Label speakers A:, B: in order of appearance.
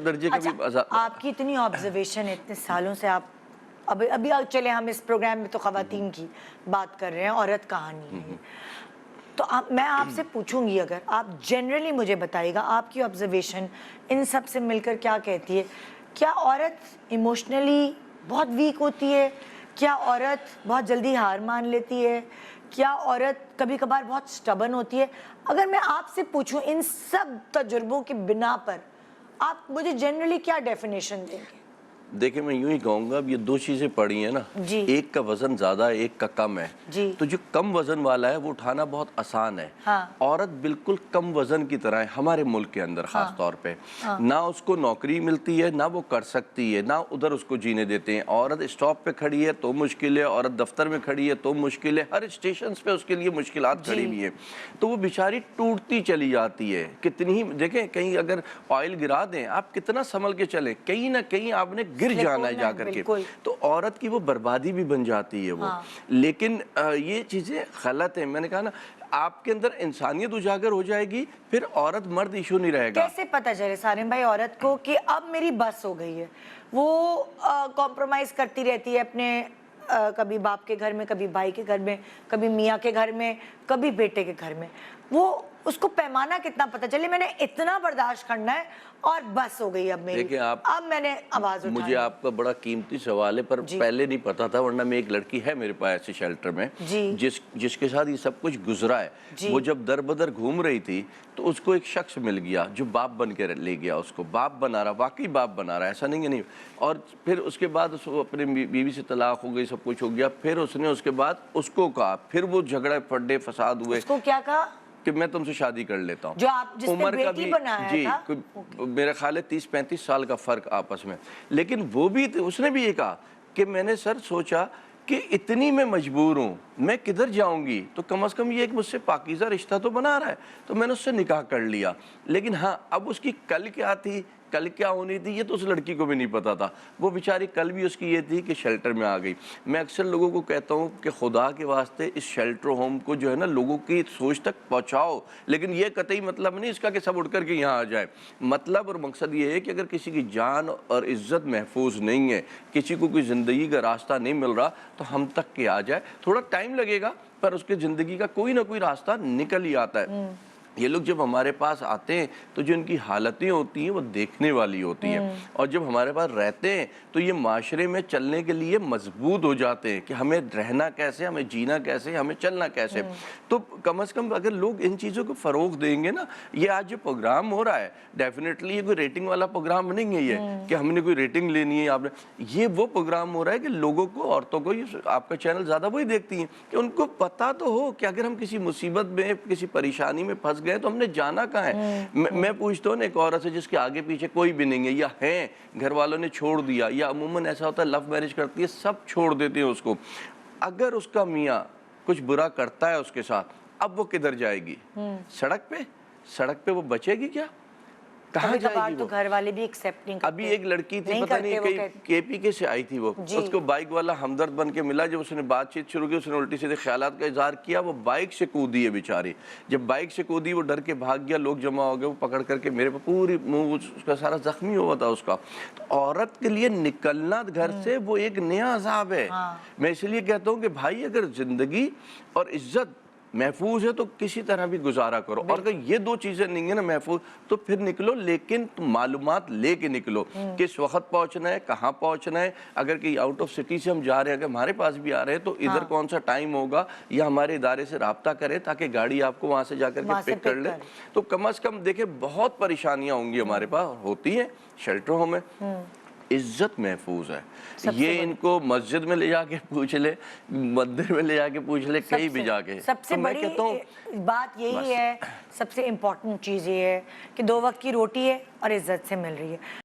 A: درجے کا بھی
B: آپ کی اتنی آبزرویشن ہے اتنے سالوں سے، آپ ابھی چلے ہم اس پروگرام میں تو خواتین کی بات کر رہے ہیں، عورت کہانی ہے، تو میں آپ سے پوچھوں گی، اگر آپ جنرلی مجھے بتائیے گا آپ کی آبزرویشن ان سب سے مل کر کیا کہتی ہے؟ کیا عورت ایموشنلی بہت ویک ہوتی ہے؟ کیا عورت بہت جلدی ہار مان لیتی ہے؟ کیا عورت کبھی کبھار بہت سٹبن ہوتی ہے؟ اگر میں آپ سے پوچھوں ان سب تجربوں کی بنا پر آپ مجھے جنرلی کیا ڈیفینیشن دیں گے؟
A: دیکھیں میں یوں ہی کہوں گا، اب یہ دو چیزیں پڑی ہیں نا، ایک کا وزن زیادہ ہے، ایک کا کم ہے، تو جو کم وزن والا ہے وہ اٹھانا بہت آسان ہے۔ عورت بالکل کم وزن کی طرح ہے ہمارے ملک کے اندر، خاص طور پہ نہ اس کو نوکری ملتی ہے، نہ وہ کر سکتی ہے، نہ ادھر اس کو جینے دیتے ہیں۔ عورت اسٹاپ پہ کھڑی ہے تو مشکل ہے، عورت دفتر میں کھڑی ہے تو مشکل ہے، ہر اسٹیشنز پہ اس کے لیے مشکلات کھڑی ہوئی ہیں، تو وہ بیچاری ٹوٹتی چلی جاتی ہے۔ کتنی ہی دیکھیں، کہیں اگر آئل گرا دیں، آپ کتنا سنبھل کے چلیں، کہیں نہ کہیں آپ نے گر جانا ہے جا کر کے، تو عورت کی وہ بربادی بھی بن جاتی ہے وہ۔ لیکن یہ چیزیں غلط ہیں۔ میں نے کہا نا، آپ کے اندر انسانیت اجاگر ہو جائے گی، پھر عورت مرد ایشو نہیں رہے گا۔
B: کیسے پتہ چلے سارم بھائی عورت کو کہ اب میری بس ہو گئی ہے؟ وہ کمپرومائز کرتی رہتی ہے اپنے، کبھی باپ کے گھر میں، کبھی بھائی کے گھر میں، کبھی میاں کے گھر میں، کبھی بیٹے کے گھر میں۔ وہ اس کو پیمانہ کتنا پتہ چلے میں نے اتنا برداشت کرنا ہے اور بس ہو گئی اب میری، اب میں نے آواز اٹھانی۔
A: مجھے آپ کا بڑا قیمتی سوال ہے، پر پہلے نہیں پتا تھا، ورنہ میں ایک لڑکی ہے میرے پاس ایسے شیلٹر میں جس کے ساتھ یہ سب کچھ گزرا ہے۔ وہ جب در بدر گھوم رہی تھی تو اس کو ایک شخص مل گیا جو باپ بن کے لے گیا اس کو، باپ بنا رہا، واقعی باپ بنا رہا، ایسا نہیں ہے نہیں۔ اور پھر اس کے بعد اس کو اپنے بیوی سے طلاق ہو گئی، سب کچھ ہو گیا، پھر اس نے اس کے بعد اس کو کہا، پھر وہ جھگڑے پھڈے فساد ہوئے۔
B: اس کو کیا کہا؟
A: کہ میں تم سے شادی کر لیتا ہوں۔
B: جو آپ جس نے بیٹی بنایا تھا،
A: میرا خیال ہے 30-35 سال کا فرق آپس میں، لیکن وہ بھی اس نے بھی یہ کہا کہ میں نے سر سوچا کہ اتنی میں مجبور ہوں، میں کدھر جاؤں گی، تو کم از کم یہ ایک مجھ سے پاکیزہ رشتہ تو بنا رہا ہے، تو میں نے اس سے نکاح کر لیا۔ لیکن ہاں، اب اس کی کل کیا تھی، کل کیا ہونی تھی، یہ تو اس لڑکی کو بھی نہیں پتا تھا۔ وہ بیچاری کل بھی اس کی یہ تھی کہ شیلٹر میں آ گئی۔ میں اکثر لوگوں کو کہتا ہوں کہ خدا کے واسطے اس شیلٹر ہوم کو جو ہے نا لوگوں کی سوچ تک پہنچاؤ، لیکن یہ قطعی مطلب نہیں اس کا کہ سب اٹھ کر کے یہاں آ جائے۔ مطلب اور مقصد یہ ہے کہ اگر کسی کی جان اور عزت محفوظ نہیں ہے، کسی کو کوئی زندگی کا راستہ نہیں مل رہا، تو ہم تک کے آ جائے۔ تھوڑا ٹائم لگے گا، پر اس کے زندگی کا کوئی نہ کوئی راستہ نکل ہی آتا ہے۔ یہ لوگ جب ہمارے پاس آتے ہیں تو جو ان کی حالتیں ہوتی ہیں وہ دیکھنے والی ہوتی ہیں، اور جب ہمارے پاس رہتے ہیں تو یہ معاشرے میں چلنے کے لیے مضبوط ہو جاتے ہیں کہ ہمیں رہنا کیسے، ہمیں جینا کیسے، ہمیں چلنا کیسے۔ تو کم از کم اگر لوگ ان چیزوں کو فروغ دیں گے نا، یہ آج جو پروگرام ہو رہا ہے ڈیفینیٹلی یہ کوئی ریٹنگ والا پروگرام نہیں ہے، یہ کہ ہم نے کوئی ریٹنگ لینی ہے آپ نے، یہ وہ پروگرام ہو رہا ہے کہ لوگوں کو، عورتوں کو، یہ آپ کا چینل زیادہ وہی دیکھتی ہیں، کہ ان کو پتہ تو ہو کہ اگر ہم کسی مصیبت میں، کسی پریشانی میں پھنس گئے تو ہم نے جانا کہاں ہے۔ میں پوچھتا ہوں ایک عورت سے جس کے آگے پیچھے کوئی بھی نہیں ہے، یا ہیں گھر والوں نے چھوڑ دیا، یا عموماً ایسا ہوتا ہے لو میرج کرتی ہے، سب چھوڑ دیتے ہیں اس کو، اگر اس کا میاں کچھ برا کرتا ہے اس کے ساتھ، اب وہ کدھر جائے گی؟ سڑک پہ وہ بچے گی کیا؟ کہاں جائے گی وہ؟
B: گھر والے بھی ایکسیپٹ نہیں کرتے۔
A: ابھی ایک لڑکی تھی، پتہ نہیں کے پی کے سے آئی تھی، وہ اس کو بائک والا ہمدرد بن کے ملا، جب اس نے بات چیت شروع کی، اس نے الٹی سیدھے خیالات کا اظہار کیا، وہ بائک سے کودی ہے بیچاری۔ جب بائک سے کودی وہ ڈر کے بھاگ گیا، لوگ جمع ہو گئے، وہ پکڑ کر کے میرے پہ پوری منہ اس کا سارا زخمی ہوا تھا اس کا۔ تو عورت کے لیے نکلنا گھر سے وہ ایک نیا عذاب ہے۔ میں اس لیے کہتا ہوں کہ بھائی اگر زندگی اور عزت محفوظ ہے تو کسی طرح بھی گزارا کرو، اور اگر یہ دو چیزیں نہیں ہیں نا محفوظ، تو پھر نکلو، لیکن تم معلومات لے کے نکلو، کس وقت پہنچنا ہے، کہاں پہنچنا ہے۔ اگر کہ آؤٹ آف سٹی سے ہم جا رہے ہیں، اگر ہمارے پاس بھی آ رہے ہیں تو ادھر کون سا ٹائم ہوگا، یا ہمارے ادارے سے رابطہ کریں تاکہ گاڑی آپ کو وہاں سے جا کر کے پک کر لے۔ تو کم از کم دیکھیں، بہت پریشانیاں ہوں گی ہمارے پاس، ہوتی ہیں شیلٹروں میں، عزت محفوظ ہے۔ یہ ان کو مسجد میں لے جا کے پوچھ لے، مندر میں لے جا کے پوچھ لے، کہیں بھی جا کے۔
B: سب سے بڑی بات یہی ہے، سب سے امپورٹنٹ چیز یہ ہے کہ 2 وقت کی روٹی ہے اور عزت سے مل رہی ہے۔